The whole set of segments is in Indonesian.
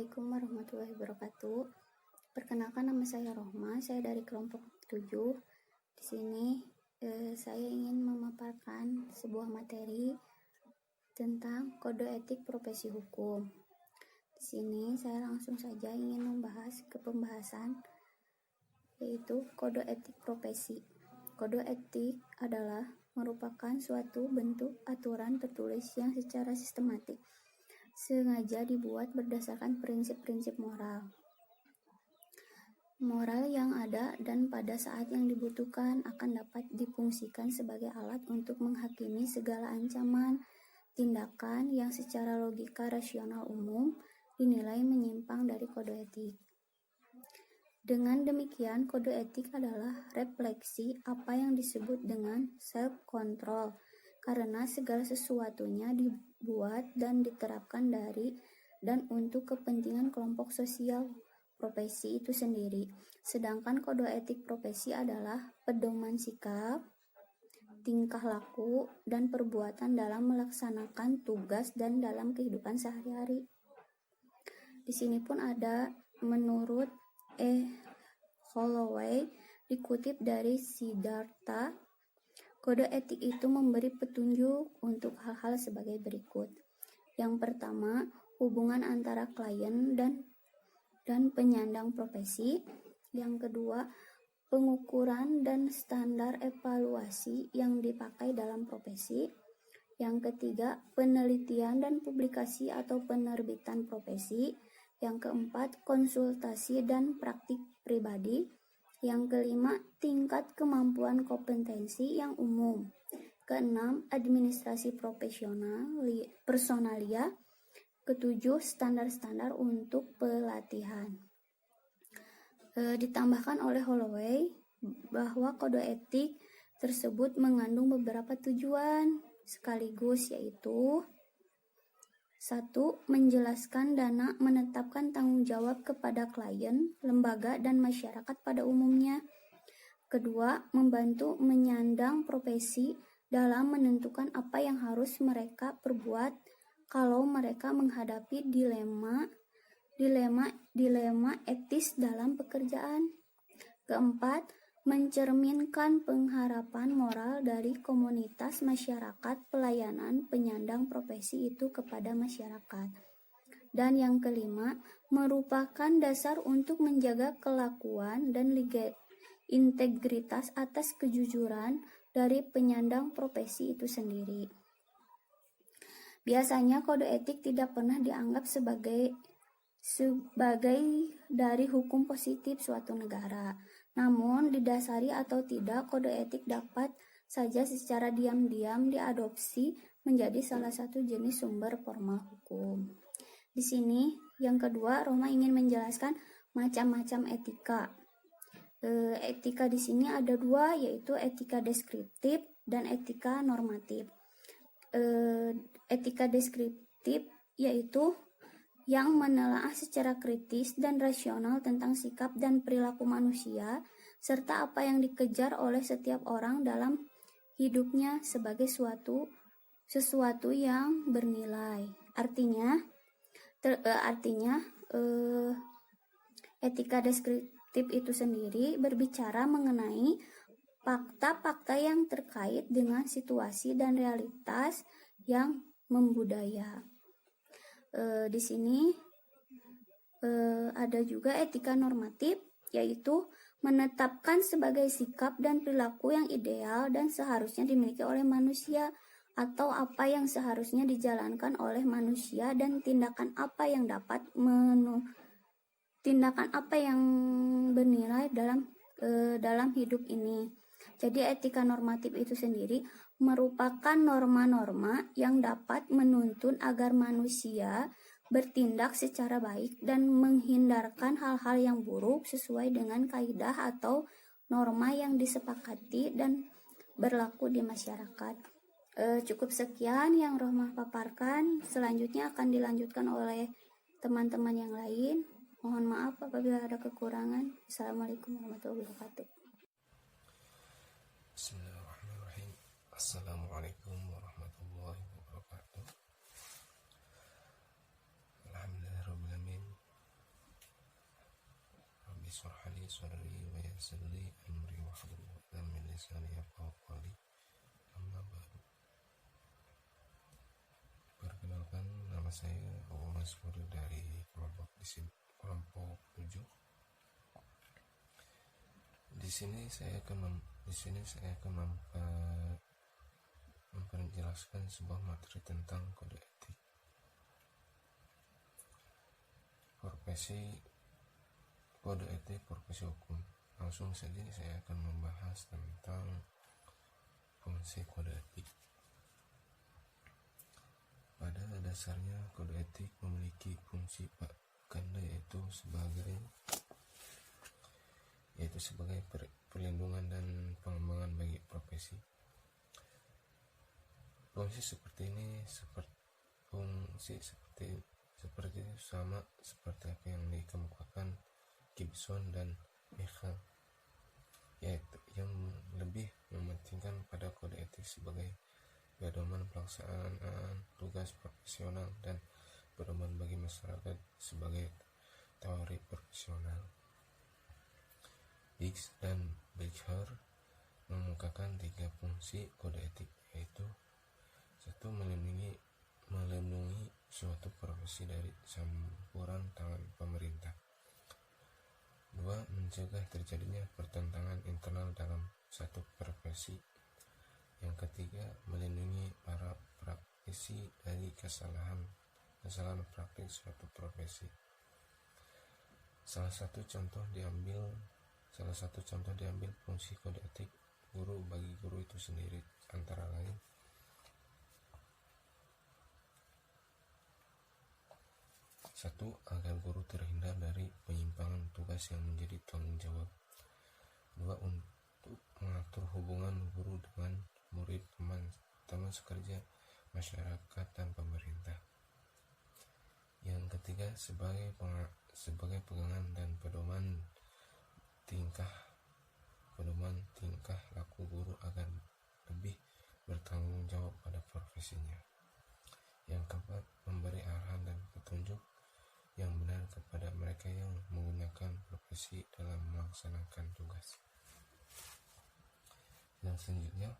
Assalamualaikum warahmatullahi wabarakatuh. Perkenalkan, nama saya Rohma, saya dari kelompok 7. Di sini saya ingin memaparkan sebuah materi tentang kode etik profesi hukum. Di sini saya langsung saja ingin membahas ke pembahasan, yaitu kode etik profesi. Kode etik adalah merupakan suatu bentuk aturan tertulis yang secara sistematik sengaja dibuat berdasarkan prinsip-prinsip moral yang ada dan pada saat yang dibutuhkan akan dapat difungsikan sebagai alat untuk menghakimi segala ancaman tindakan yang secara logika rasional umum dinilai menyimpang dari kode etik. Dengan demikian, kode etik adalah refleksi apa yang disebut dengan self-control, karena segala sesuatunya dibuat dan diterapkan dari dan untuk kepentingan kelompok sosial profesi itu sendiri. Sedangkan kode etik profesi adalah pedoman sikap, tingkah laku, dan perbuatan dalam melaksanakan tugas dan dalam kehidupan sehari-hari. Di sini pun ada menurut Holloway, dikutip dari Siddhartha, kode etik itu memberi petunjuk untuk hal-hal sebagai berikut. Yang pertama, hubungan antara klien dan penyandang profesi. Yang kedua, pengukuran dan standar evaluasi yang dipakai dalam profesi. Yang ketiga, penelitian dan publikasi atau penerbitan profesi. Yang keempat, konsultasi dan praktik pribadi. Yang kelima, tingkat kemampuan kompetensi yang umum. Keenam, administrasi personalia. Ketujuh, standar-standar untuk pelatihan. Ditambahkan oleh Holloway bahwa kode etik tersebut mengandung beberapa tujuan sekaligus, yaitu 1. Menjelaskan dana, menetapkan tanggung jawab kepada klien, lembaga, dan masyarakat pada umumnya. Kedua, membantu menyandang profesi dalam menentukan apa yang harus mereka perbuat kalau mereka menghadapi dilema etis dalam pekerjaan. Keempat, mencerminkan pengharapan moral dari komunitas masyarakat pelayanan penyandang profesi itu kepada masyarakat. Dan yang kelima, merupakan dasar untuk menjaga kelakuan dan integritas atas kejujuran dari penyandang profesi itu sendiri. Biasanya kode etik tidak pernah dianggap sebagai dari hukum positif suatu negara. Namun, didasari atau tidak, kode etik dapat saja secara diam-diam diadopsi menjadi salah satu jenis sumber formal hukum. Di sini, yang kedua, Roma ingin menjelaskan macam-macam etika. Etika di sini ada dua, yaitu etika deskriptif dan etika normatif. Etika deskriptif yaitu yang menelaah secara kritis dan rasional tentang sikap dan perilaku manusia, serta apa yang dikejar oleh setiap orang dalam hidupnya sebagai sesuatu yang bernilai. Artinya, etika deskriptif itu sendiri berbicara mengenai fakta-fakta yang terkait dengan situasi dan realitas yang membudaya. Di sini ada juga etika normatif, yaitu menetapkan sebagai sikap dan perilaku yang ideal dan seharusnya dimiliki oleh manusia, atau apa yang seharusnya dijalankan oleh manusia dan tindakan apa yang bernilai dalam hidup ini. Jadi etika normatif itu sendiri merupakan norma-norma yang dapat menuntun agar manusia bertindak secara baik dan menghindarkan hal-hal yang buruk sesuai dengan kaidah atau norma yang disepakati dan berlaku di masyarakat. Cukup sekian yang Rohmah paparkan. Selanjutnya akan dilanjutkan oleh teman-teman yang lain. Mohon maaf apabila ada kekurangan. Assalamualaikum warahmatullahi wabarakatuh. Bismillahirrahmanirrahim. Assalamualaikum warahmatullahi wabarakatuh. Alhamdulillahirrahmanirrahim. ishrah li sadri wa yassir li amri wahlul 'uqdatam min lisani yafqahu qawli. Amma ba'du. Perkenalkan, nama saya Abu Masmur dari kelompok 7. Di sini saya akan memperjelaskan sebuah materi tentang kode etik. Kode etik profesi hukum. Langsung saja saya akan membahas tentang fungsi kode etik. Pada dasarnya kode etik memiliki fungsi ganda yaitu sebagai perlindungan dan pengembangan bagi profesi. Fungsi seperti sama seperti apa yang dikemukakan Gibson dan Michel, yaitu yang lebih mementingkan pada kode etik sebagai pedoman pelaksanaan tugas profesional dan pedoman bagi masyarakat sebagai teori profesional. Hicks dan Becher mengemukakan 3 fungsi kode etik, yaitu 1. Melindungi suatu profesi dari campuran tangan pemerintah. 2. Mencegah terjadinya pertentangan internal dalam satu profesi. Yang ketiga, melindungi para praktisi dari kesalahan praktik suatu profesi. Salah satu contoh diambil fungsi kode etik guru bagi guru itu sendiri, antara lain: 1. Agar guru terhindar dari penyimpangan tugas yang menjadi tanggung jawab. 2. Untuk mengatur hubungan guru dengan murid, teman sekerja, masyarakat, dan pemerintah. Yang ketiga, sebagai pegangan dan pedoman tingkah laku guru agar lebih bertanggung jawab pada profesinya. Yang keempat, memberi arahan dan petunjuk yang benar kepada mereka yang menggunakan profesi dalam melaksanakan tugas. Yang selanjutnya,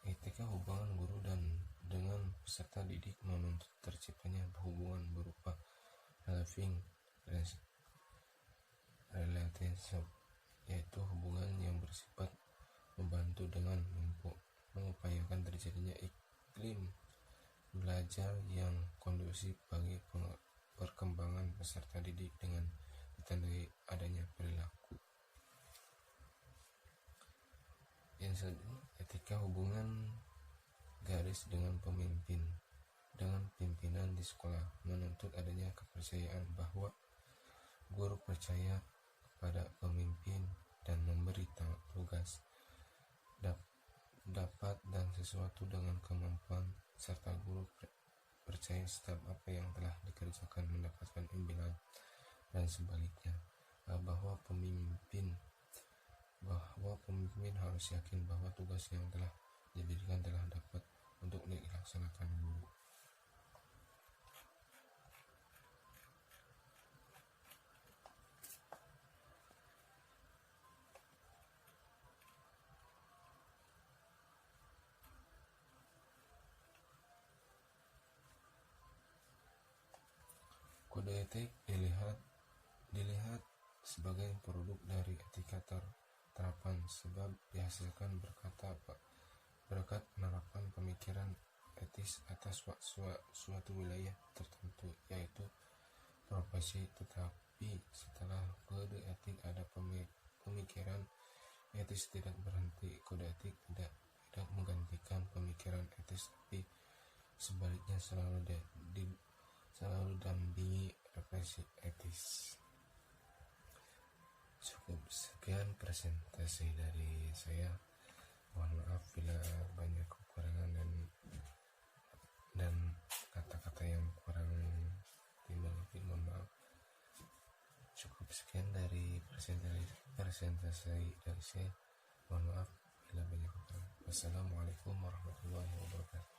etika hubungan guru dengan peserta didik menuntut terciptanya hubungan berupa loving relationship, yaitu hubungan yang bersifat membantu dengan mengupayakan terjadinya iklim belajar yang kondusif bagi perkembangan peserta didik dengan ditandai adanya perilaku. Yang selanjutnya, etika hubungan garis dengan pimpinan di sekolah menuntut adanya kepercayaan bahwa guru percaya pada pemimpin dan memberi tugas dapat dan sesuatu dengan kemampuan, serta guru percaya setiap apa yang telah dikerjakan mendapatkan imbalan, dan sebaliknya, bahwa pemimpin harus yakin bahwa tugas yang telah diberikan telah dapat untuk dilaksanakan guru. Kode etik dilihat sebagai produk dari etika terapan, sebab dihasilkan berkat penerapan pemikiran etis atas suatu wilayah tertentu, yaitu profesi. Tetapi setelah kode etik ada pemikiran etis tidak berhenti. Kode etik tidak menggantikan pemikiran etis, tapi sebaliknya selalu dampingi refleksi etis. Cukup sekian presentasi dari saya. Mohon maaf bila banyak kekurangan dan kata-kata yang kurang timbul, mohon maaf. Cukup sekian dari presentasi dari saya. Mohon maaf bila banyak kekurangan. Wassalamualaikum warahmatullahi wabarakatuh.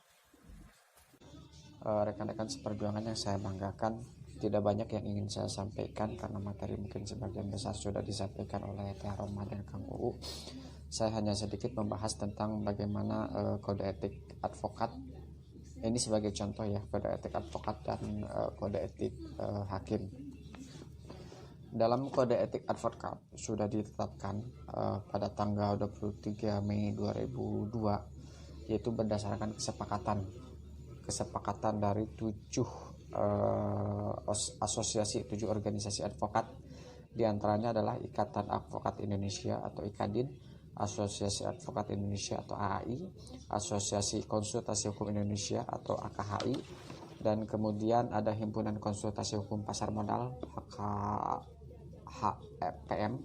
rekan-rekan seperjuangan yang saya banggakan, tidak banyak yang ingin saya sampaikan karena materi mungkin sebagian besar sudah disampaikan oleh Teh Roma dan Kang Uu. Saya hanya sedikit membahas tentang bagaimana kode etik advokat. Ini sebagai contoh ya, kode etik advokat dan kode etik hakim. Dalam kode etik advokat sudah ditetapkan pada tanggal 23 Mei 2002, yaitu berdasarkan kesepakatan dari 7 asosiasi, 7 organisasi advokat. Di antaranya adalah Ikatan Advokat Indonesia atau IKADIN, Asosiasi Advokat Indonesia atau AAI, Asosiasi Konsultasi Hukum Indonesia atau AKHI, dan kemudian ada Himpunan Konsultasi Hukum Pasar Modal HPM,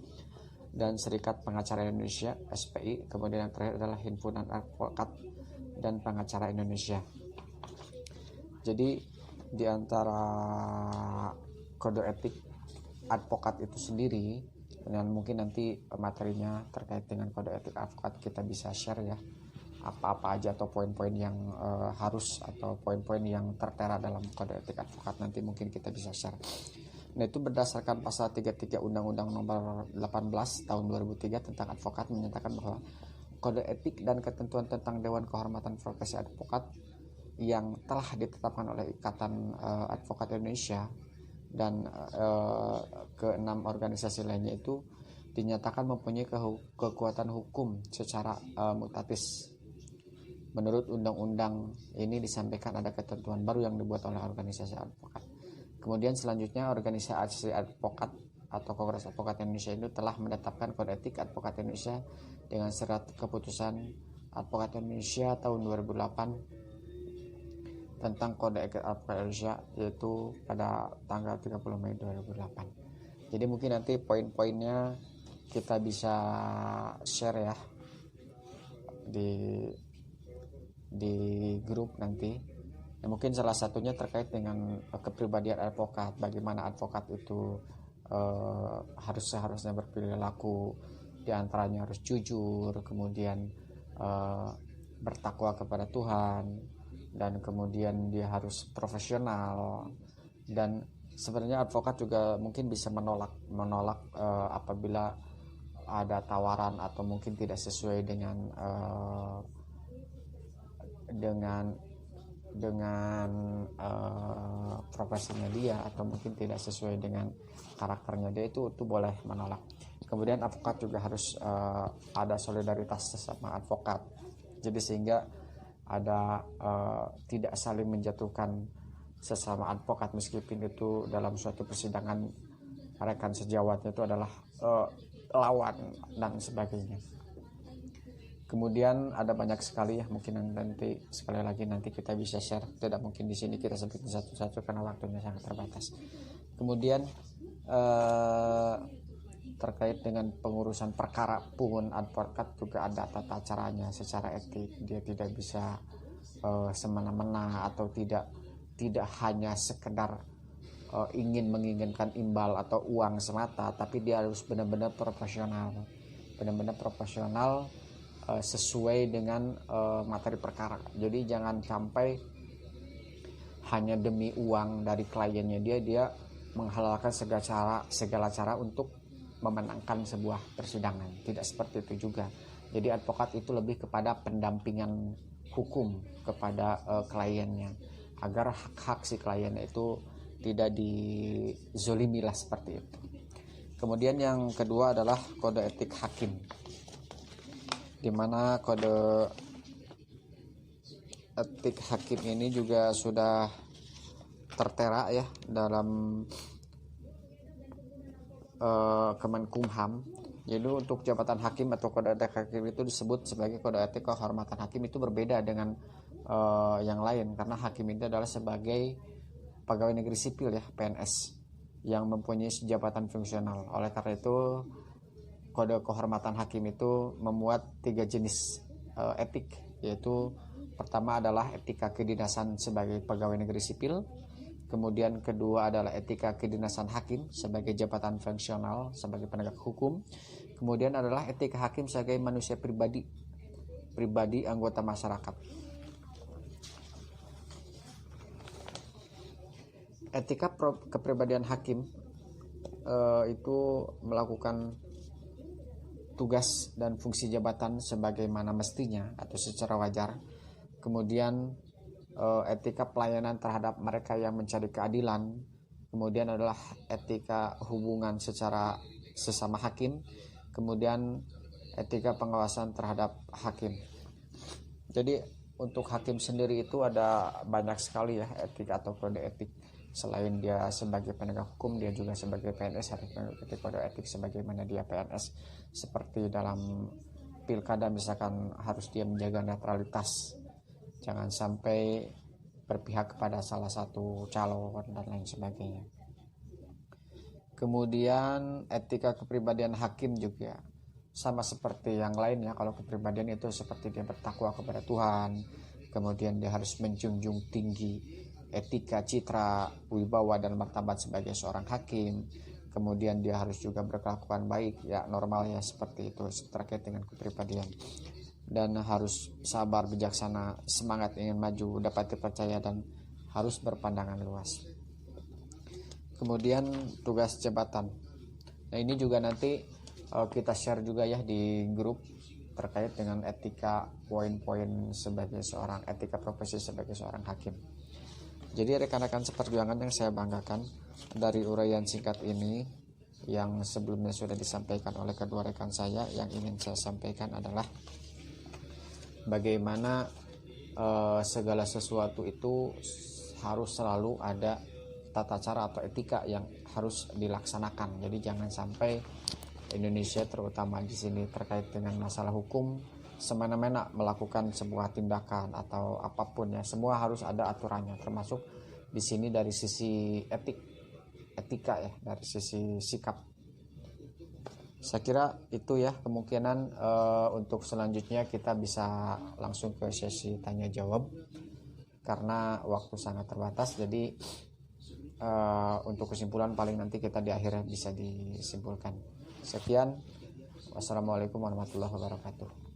dan Serikat Pengacara Indonesia SPI. Kemudian yang terakhir adalah Himpunan Advokat dan Pengacara Indonesia. Jadi di antara kode etik advokat itu sendiri, dan mungkin nanti materinya terkait dengan kode etik advokat kita bisa share ya, apa-apa aja atau poin-poin yang harus atau poin-poin yang tertera dalam kode etik advokat, nanti mungkin kita bisa share. Nah, itu berdasarkan pasal 33 Undang-Undang Nomor 18 Tahun 2003 tentang advokat menyatakan bahwa kode etik dan ketentuan tentang Dewan Kehormatan Profesi Advokat yang telah ditetapkan oleh Ikatan Advokat Indonesia dan ke-6 organisasi lainnya itu dinyatakan mempunyai kekuatan hukum secara mutatis. Menurut undang-undang ini disampaikan ada ketentuan baru yang dibuat oleh organisasi advokat. Kemudian selanjutnya organisasi advokat atau Kongres Advokat Indonesia itu telah menetapkan kode etik advokat Indonesia dengan surat keputusan Advokat Indonesia tahun 2008 tentang kode etik advokat Indonesia, yaitu pada tanggal 30 Mei 2008. Jadi mungkin nanti poin-poinnya kita bisa share ya di grup nanti. Nah, mungkin salah satunya terkait dengan kepribadian advokat, bagaimana advokat itu seharusnya berperilaku, diantaranya harus jujur, kemudian bertakwa kepada Tuhan, dan kemudian dia harus profesional. Dan sebenarnya advokat juga mungkin bisa menolak apabila ada tawaran atau mungkin tidak sesuai dengan profesinya dia, atau mungkin tidak sesuai dengan karakternya dia, itu boleh menolak. Kemudian advokat juga harus ada solidaritas sesama advokat, jadi sehingga ada tidak saling menjatuhkan sesama advokat meskipun itu dalam suatu persidangan rekan sejawatnya itu adalah lawan dan sebagainya. Kemudian ada banyak sekali ya, mungkin nanti sekali lagi nanti kita bisa share, tidak mungkin di sini kita sebutin satu-satu karena waktunya sangat terbatas. Kemudian terkait dengan pengurusan perkara pun advokat juga ada tata caranya secara etik. Dia tidak bisa semena-mena atau tidak hanya sekedar menginginkan imbal atau uang semata, tapi dia harus benar-benar profesional sesuai dengan materi perkara. Jadi jangan sampai hanya demi uang dari kliennya dia menghalalkan segala cara untuk memenangkan sebuah persidangan. Tidak seperti itu juga. Jadi advokat itu lebih kepada pendampingan hukum kepada kliennya, agar hak-hak si kliennya itu tidak dizolimilah seperti itu. Kemudian yang kedua adalah kode etik hakim, di mana kode etik hakim ini juga sudah tertera ya dalam Kemenkumham. Jadi untuk jabatan hakim atau kode etik hakim itu disebut sebagai kode etik kehormatan hakim. Itu berbeda dengan yang lain, karena hakim ini adalah sebagai pegawai negeri sipil ya, PNS, yang mempunyai jabatan fungsional. Oleh karena itu kode kehormatan hakim itu memuat 3 jenis etik, yaitu pertama adalah etika kedinasan sebagai pegawai negeri sipil, kemudian kedua adalah etika kedinasan hakim sebagai jabatan fungsional sebagai penegak hukum, kemudian adalah etika hakim sebagai manusia pribadi anggota masyarakat. etika kepribadian hakim itu melakukan tugas dan fungsi jabatan sebagaimana mestinya atau secara wajar. Kemudian etika pelayanan terhadap mereka yang mencari keadilan. Kemudian adalah etika hubungan secara sesama hakim. Kemudian etika pengawasan terhadap hakim. Jadi untuk hakim sendiri itu ada banyak sekali ya etika atau kode etik. Selain dia sebagai penegak hukum, dia juga sebagai PNS harus mengikuti kode etik sebagaimana dia PNS. Seperti dalam pilkada misalkan harus dia menjaga netralitas, jangan sampai berpihak kepada salah satu calon dan lain sebagainya. Kemudian etika kepribadian hakim juga sama seperti yang lainnya. Kalau kepribadian itu seperti dia bertakwa kepada Tuhan, kemudian dia harus menjunjung tinggi etika, citra, wibawa dan martabat sebagai seorang hakim. Kemudian dia harus juga berkelakuan baik, ya normal ya seperti itu terkait dengan kepribadian. Dan harus sabar, bijaksana, semangat ingin maju, dapat dipercaya dan harus berpandangan luas. Kemudian tugas jabatan. Nah ini juga nanti kita share juga ya di grup terkait dengan etika poin-poin sebagai seorang etika profesi sebagai seorang hakim. Jadi rekan-rekan seperjuangan yang saya banggakan, dari uraian singkat ini yang sebelumnya sudah disampaikan oleh kedua rekan saya, yang ingin saya sampaikan adalah bagaimana segala sesuatu itu harus selalu ada tata cara atau etika yang harus dilaksanakan. Jadi jangan sampai Indonesia terutama di sini terkait dengan masalah hukum semena-mena melakukan sebuah tindakan atau apapun ya, semua harus ada aturannya, termasuk di sini dari sisi etika ya, dari sisi sikap. Saya kira itu ya kemungkinan untuk selanjutnya kita bisa langsung ke sesi tanya jawab karena waktu sangat terbatas. Jadi untuk kesimpulan paling nanti kita di akhirnya bisa disimpulkan. Sekian, wassalamualaikum warahmatullahi wabarakatuh.